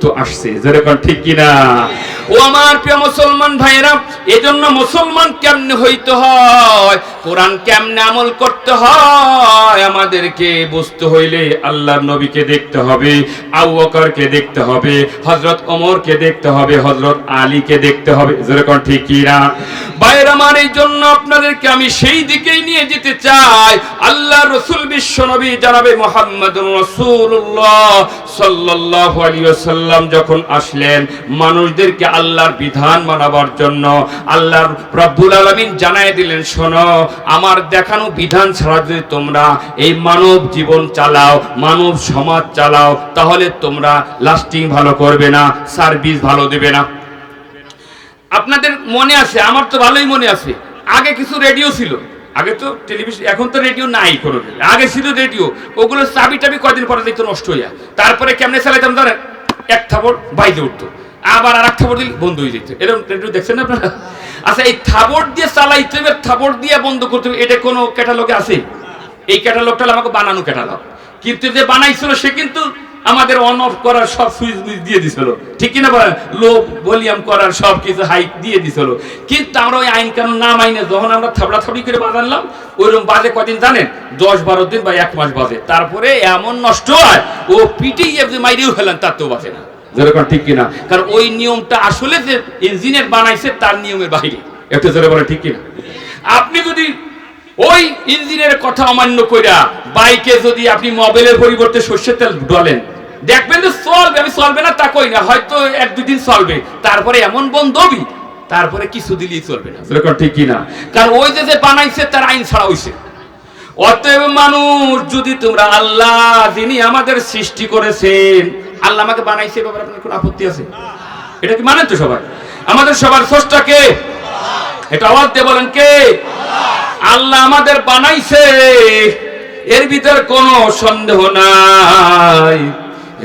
তো আসছে যেরকম ঠিক কিনা ও আমার প্রিয় মুসলমান ভাইরা এজন্য মুসলমান কেমনে হইতে হয় কোরআন কেমনে আমল করতে হয় আমাদেরকে বুঝতে হইলে আল্লাহর নবীকে দেখতে হবে আবু বকরকে দেখতে হবে হযরত ওমরকে দেখতে হবে হযরত আলীকে দেখতে হবে যেরকম ঠিক কিনা ভাইরা আমার এই জন্য আপনাদেরকে আমি সেই দিকেই নিয়ে যেতে চাই আল্লাহর রাসূল বিশ্ব নবী জনাবে মুহাম্মদুর রাসূলুল্লাহ সাল্লাল্লাহু আলাইহি ওয়াসাল্লাম যখন আসলেন মানুষদেরকে আল্লাহর বিধান মানাবার জন্য আল্লাহর রব্বুল আলামিন জানায় দিলেন শোনো আমার দেখানো বিধান ছাড়া যদি তোমরা এই মানব জীবন চালাও মানব সমাজ চালাও তাহলে তোমরা লাস্টিং ভালো করবে না সার্ভিস ভালো দেবে না আপনাদের মনে আছে আমার তো ভালোই মনে আছে আগে কিছু রেডিও ছিল আগে তো টেলিভিশন এখন তো রেডিও নাই কোনো আগে ছিল রেডিও ওগুলো চাবি টাবি কয়দিন পরে দেখতো নষ্ট হইয়া তারপরে কেমনে চালাইতাম জানেন এক থাপড় বাইরে উঠতো আবার আর এক থাপড় দিলে বন্ধ হয়ে যেত এরকম রেডিও দেখছেন না আপনারা আচ্ছা এই থাপড় দিয়ে চালাইতে হবে থাপড় দিয়ে বন্ধ করতে হবে এটা কোনো ক্যাটালগে আছে এই ক্যাটালগটা আমাকে বানানো ক্যাটালগ কিন্তু যে বানাইছিল সে কিন্তু আমাদের অন অফ করার সব সুইচ দিয়ে দিছিল ঠিক কিনা বলেন লো ভলিউম করার সব কিছু হাইট দিয়ে দিছিল কিন্তু আমরা ওই আইন কানুন না মাইনে যখন আমরা থাবড়া থাবড়ি করে বাজানলাম ওইরকম বাজে কদিন জানেন 10-12 দিন বা 1 মাস বাজে তারপরে এমন নষ্ট হয় ও পিটিয়ে যে মাইরেও ফেলেন তার তো বাজে না যেরকম ঠিক কিনা কারণ ওই নিয়মটা আসলে যে ইঞ্জিনিয়ার বানাইছে তার নিয়মের বাইরে একটু জোরে বলে ঠিক কিনা আপনি যদি ওই ইঞ্জিনিয়ারের কথা অমান্য কইরা বাইকে যদি আপনি মোবাইলের পরিবর্তে সরষের তেল ডলেন দেখবেন যে চলবে আমি চলবে না তা কই না হয়তো 1-2 দিন চলবে তারপরে এমন বন্ধ হবি তারপরে কিছু দিলেই চলবে না যেরকম ঠিক কিনা কারণ ওই যে বানাইছে তার আইন ছাড়া হইছে অতএব মানুষ যদি তোমরা আল্লাহ যিনি আমাদের সৃষ্টি করেছেন আল্লাহ আমাকে বানাইছে ব্যাপারে আপনার কোনো আপত্তি আছে এটা কি মানেন তো সবাই আমাদের সবার স্রষ্টা কে এটা আওয়াজ দিয়ে বলেন কে আল্লাহ আমাদের বানাইছে এর ভিতর কোনো সন্দেহ নাই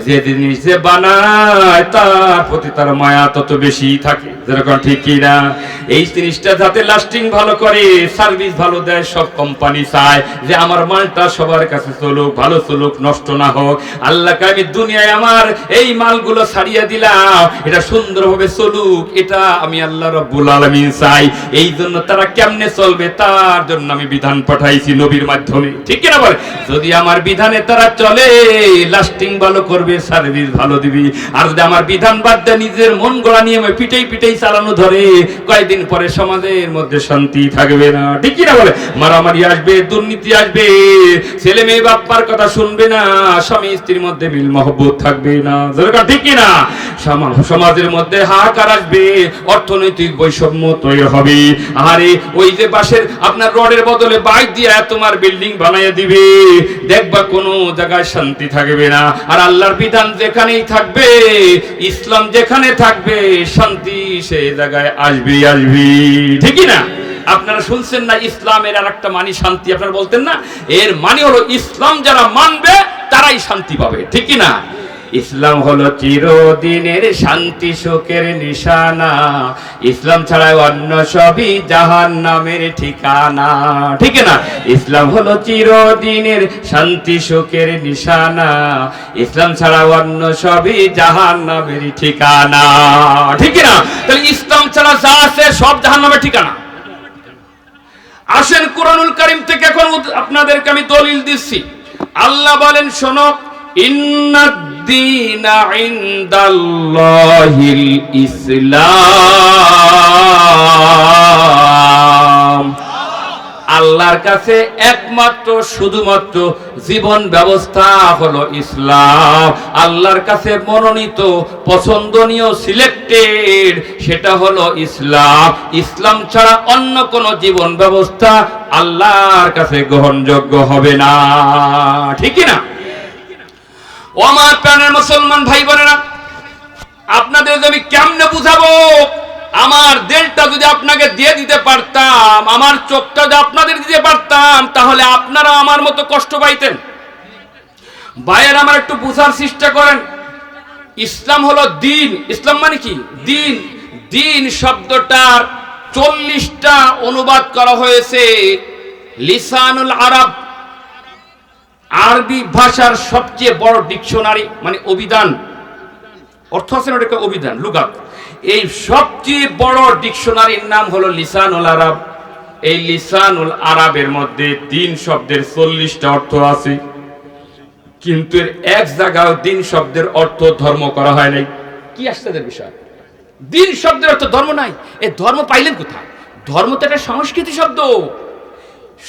যে জিনিস যে বানায় তার প্রতি তার মায়া তত বেশি থাকে যেরকম ঠিক কিনা এই জিনিসটা যাতে লাস্টিং ভালো করে সার্ভিস ভালো দেয় সব কোম্পানি চায় যে আমার মালটা সবার কাছে চলুক ভালো চলুক নষ্ট না হোক আল্লাহকে আমি দুনিয়ায় আমার এই মালগুলো ছাড়িয়ে দিলাম এটা সুন্দরভাবে চলুক এটা আমি আল্লাহ রাব্বুল আলামিন চাই এই জন্য তারা কেমনে চলবে তার জন্য আমি বিধান পাঠাইছি নবীর মাধ্যমে ঠিক কিনা বলে যদি আমার বিধানে তারা চলে লাস্টিং ভালো করবে সার্ভিস ভালো দিবি আর যদি আমার বিধান বাদ দিয়ে নিজের মন গড়া নিয়ে পিটাই চালানো ধরে কয়েকদিন পরে সমাজের মধ্যে শান্তি থাকবে না ঠিক কি না বলে মারামারি আসবে দুর্নীতি আসবে ছেলে মেয়ে বাপ্পার কথা শুনবে না স্বামী স্ত্রীর মধ্যে মিল মহব্বত থাকবে না যেরকম ঠিক কি না সমাজের মধ্যে হাহাকার আসবে অর্থনৈতিক বৈষম্য তৈরি হবে আরে ওই যে বাসের আপনার রডের বদলে বাইক দিয়ে তোমার বিল্ডিং বানাইয়া দিবে দেখবা কোনো জায়গায় শান্তি থাকবে না আর আল্লাহর বিধান যেখানেই থাকবে ইসলাম যেখানে থাকবে শান্তি সেই জায়গায় আসবে ঠিকই না আপনারা শুনছেন না ইসলামের আরেকটা মানে শান্তি আপনারা বলতেন না এর মানে হলো ইসলাম যারা মানবে তারাই শান্তি পাবে ঠিকই না ইসলাম হলো চিরদিনের শান্তি সুখের নিশানা ইসলাম ছাড়া অন্য সবই জাহান্নামের ঠিকানা ঠিক না ইসলাম হলো চিরদিনের শান্তি সুখের নিশানা ইসলাম ছাড়া অন্য সবই জাহান্নামের ঠিকানা ঠিক না তাহলে ইসলাম ছাড়া যা আছে সব জাহান্নামের ঠিকানা আসেন কুরআনুল কারীম থেকে এখন আপনাদেরকে আমি দলিল দিচ্ছি আল্লাহ বলেন শোনো ইন্নাদ দীনা ইনদাল্লাহিল ইসলাম আল্লাহর কাছে একমাত্র শুধুমাত্র জীবন ব্যবস্থা হলো ইসলাম আল্লাহর কাছে মনোনীত পছন্দনীয় সিলেক্টেড সেটা হলো ইসলাম ইসলাম ছাড়া অন্য কোন জীবন ব্যবস্থা আল্লাহর কাছে গ্রহণযোগ্য হবে না ঠিক কি না ও আমার প্রাণের মুসলমান ভাই বোনেরা আপনাদের আমি কেমনে বুঝাবো আমার দিলটা যদি আপনাকে দিয়ে দিতে পারতাম আমার চোখটা যদি আপনাদের দিতে পারতাম তাহলে আপনারা আমার মতো কষ্ট পাইতেন ভাইয়ের আমার একটু বুঝার চেষ্টা করেন ইসলাম হলো দ্বীন ইসলাম মানে কি দ্বীন দ্বীন শব্দটার 40টা অনুবাদ করা হয়েছে লিসানুল আরব আরবি ভাষার সবচেয়ে বড় ডিকশনারি মানে অভিধান অর্থ আছে না, ওটাকে অভিধান, লুগাত। এই সবচেয়ে বড় ডিকশনারির নাম হলো লিসানুল আরব। এই লিসানুল আরবের মধ্যে দিন শব্দের 40টা অর্থ আছে, কিন্তু এর এক জায়গায় দিন শব্দের অর্থ ধর্ম করা হয় নাই। কি আশ্চর্যের বিষয়, দিন শব্দের অর্থ ধর্ম নাই। এই ধর্ম পাইলেন কোথায়? ধর্ম তো একটা সংস্কৃতি শব্দ।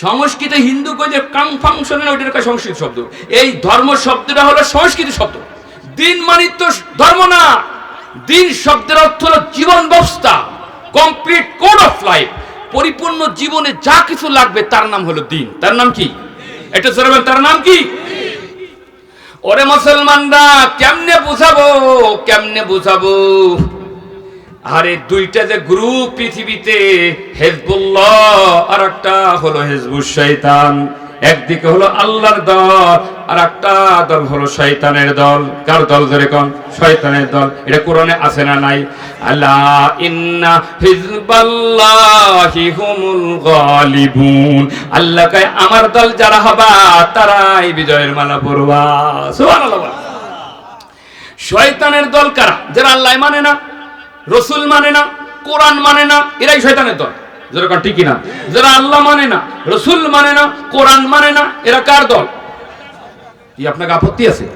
সংস্কৃত হিন্দু কই যে কাং ফাংশনে, ওইটার একটা সংস্কৃত শব্দ। এই ধর্ম শব্দটা হলো সংস্কৃতি শব্দ। দিন মানে তো ধর্ম না। দিন শব্দের অর্থ হলো জীবন ব্যবস্থা, কমপ্লিট কোড অফ লাইফ। পরিপূর্ণ জীবনে যা কিছু লাগবে তার নাম হলো দিন। তার নাম কি? এটা জানবেন, তার নাম কি? ওরে মুসলমানরা, কেমনে বুঝাবো, কেমনে বুঝাবো? আরে দুইটা যে গ্রুপ পৃথিবীতে, হিজবুল্লাহ আর একটা হলো হিজবুশ শয়তান। একদিকে হলো আল্লাহর দল, আর একটা দল হলো শয়তানের দল। কার দল? ধরে কোন? শয়তানের দল। এটা কোরআনে আছে না নাই? আলা ইন্না হিজবাল্লাহি হুমুল গালিবুন। আল্লাহ কয় আমার দল যারা হবা তারাই বিজয়ের মালা পরবা। সুবহানাল্লাহ। শয়তানের দল কারা? যারা আল্লাহ মানে না, রসুল মানে না, কোরআন মানে না, এরাই শয়তানের দল। যেরকম ঠিক না? যারা আল্লাহ মানে না, রসুল মানে না, কোরআন মানে না, এরা কার দল? কি আপনাকে আপত্তি আছে?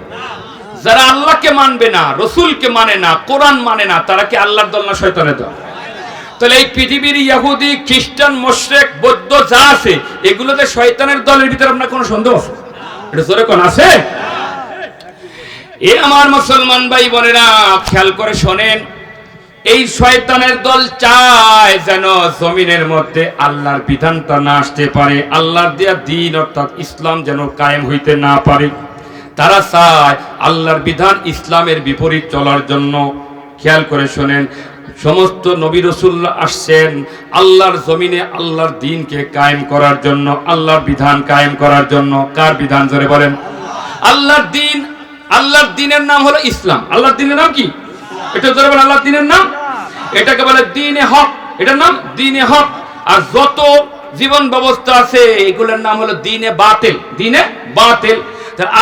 যারা আল্লাহকে মানবে না, রসুলকে মানে না, কোরআন মানে না, তারা কি আল্লাহর দল না শয়তানের দল? তাহলে এই পৃথিবীর ইহুদি, খ্রিস্টান, মুশরিক, বৌদ্ধ যা আছে, এগুলোতে শয়তানের দলের ভিতরে আপনার কোনো সন্দেহ আছে? এটা যেরকম আছে। এ আমার মুসলমান ভাই বোনেরা, খেয়াল করে শোনেন, এই শয়তানের দল চায় যেন জমিনের মধ্যে আল্লাহর বিধানটা না আসতে পারে, আল্লাহর দেয়া দ্বীন অর্থাৎ ইসলাম যেন কায়েম হইতে না পারে। তারা চায় আল্লাহর বিধান ইসলামের বিপরীত চলার জন্য। খেয়াল করে শোনেন, সমস্ত নবী রাসূলরা আসছেন আল্লাহর জমিনে আল্লাহর দ্বীনকে কায়েম করার জন্য, আল্লাহর বিধান কায়েম করার জন্য। কার বিধান? জোরে বলেন। আল্লাহর দ্বীন। আল্লাহর দ্বীনের নাম হলো ইসলাম। আল্লাহর দ্বীনের নাম কি? এটা জোরে বলেন। আল্লাহর দ্বীনের নাম, এটাকে বলে দ্বীনে হক। এটার নাম দ্বীনে হক। আর যত জীবন ব্যবস্থা আছে এগুলোর নাম হলো দ্বীনে বাতিল। দ্বীনে বাতিল।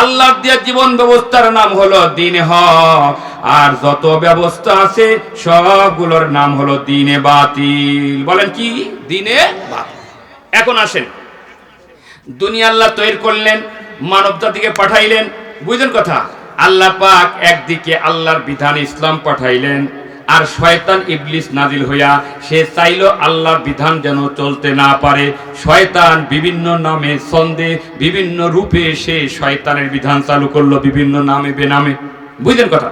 আল্লাহর দেয়া জীবন ব্যবস্থার নাম হলো দ্বীনে হক, আর যত ব্যবস্থা আছে সবগুলোর নাম হলো দ্বীনে বাতিল। বলেন কি? দ্বীনে বাতিল। এখন আসেন, দুনিয়া আল্লাহ তৈরি করলেন, মানব জাতিকে পাঠাইলেন। বুঝলেন কথা? আল্লাহ পাক একদিকে আল্লাহর বিধান ইসলাম পাঠাইলেন, আর শয়তান ইবলিস নাজিল হইয়া সে চাইলো আল্লাহর বিধান যেন চলতে না পারে। শয়তান বিভিন্ন নামে, ছন্দে, বিভিন্ন রূপে সে শয়তানের বিধান চালু করলো, বিভিন্ন নামে বেনামে। বুঝলেন কথা?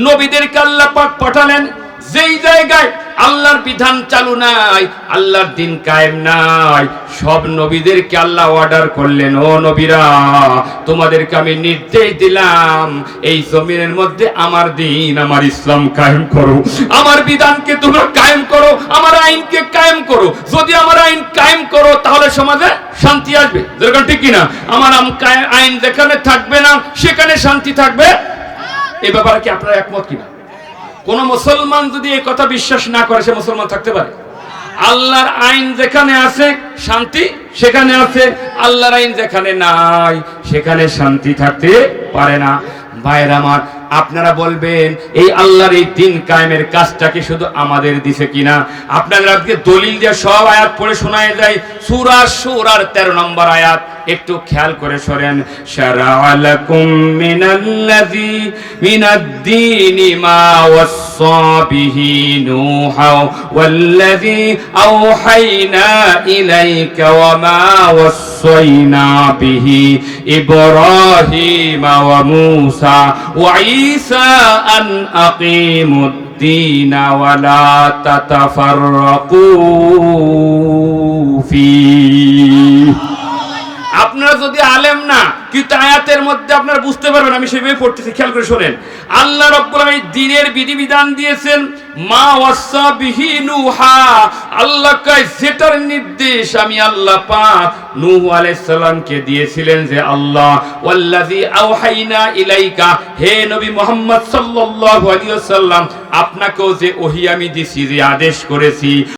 নবীদেরকে আল্লাহ পাক পাঠালেন, যেই জায়গায় আল্লাহর বিধান চালু নাই, আল্লাহর দ্বীন কায়েম নাই, সব নবীদেরকে আল্লাহ অর্ডার করলেন, ও নবীরা, তোমাদেরকে আমি নির্দেশ দিলাম এই জমিনের মধ্যে আমার দ্বীন, আমার ইসলাম কায়েম করো, আমার বিধানকে তোমরা কায়েম করো, আমার আইনকে কায়েম করো। যদি আমার আইন কায়েম করো তাহলে সমাজে শান্তি আসবে। যেরকম ঠিক কিনা? আমার আইন যেখানে থাকবে না সেখানে শান্তি থাকবে। এই ব্যাপারে কি আপনারা একমত কিনা? কোন মুসলমান যদি এই কথা বিশ্বাস না করে সে মুসলমান থাকতে পারে? আল্লাহর আইন যেখানে আছে শান্তি সেখানে আছে, আল্লাহর আইন যেখানে নাই সেখানে শান্তি থাকতে পারে না। ভাইরা আমার, আপনারা বলবেন এই আল্লাহর এই দ্বীন কায়েমের কাজটা কি শুধু আমাদের দিছে কিনা? আপনাদের আজকে দলিল দিয়ে সব আয়াত পড়ে শোনায় যায়। সূরা শূরার 13 নম্বর আয়াত একটু খেয়াল করে শোনেন। শারা'a লাকুম মিনাদ-দীনি মা ওয়াসসা বিহি নূহা ওয়াল্লাযী আওহাইনা ইলাইকা ওয়া মা ওয়াসাইনা বিহি ইব্রাহিমা ওয়া মূসা ওয়া ঈসা আন আকিমুদ-দীনা ওয়া লা তাতাফাররাকু ফীহি। আপনারা যদি আলেম না, কিন্তু আয়াতের মধ্যে আপনারা বুঝতে পারবেন, আমি সেভাবে পড়তেছি, খেয়াল করে শোনেন। আল্লাহ রাব্বুল আলামিন দ্বীনের বিধিবিধান দিয়েছেন মা ওয়াসা বিহি নূহা। আল্লাহ কয় যেটার নির্দেশ আমি আল্লাহ পাক নূহ আলাইহিস সালামকে দিয়েছিলেন, যে আল্লাহ ওয়াল্লাযী আওহাইনা ইলাইকা, হে নবী মুহাম্মদ সাল্লাল্লাহু আলাইহি ওয়াসাল্লাম, আপনাকেও যে ওহী আমি দিছি, যে আদেশ করেছি,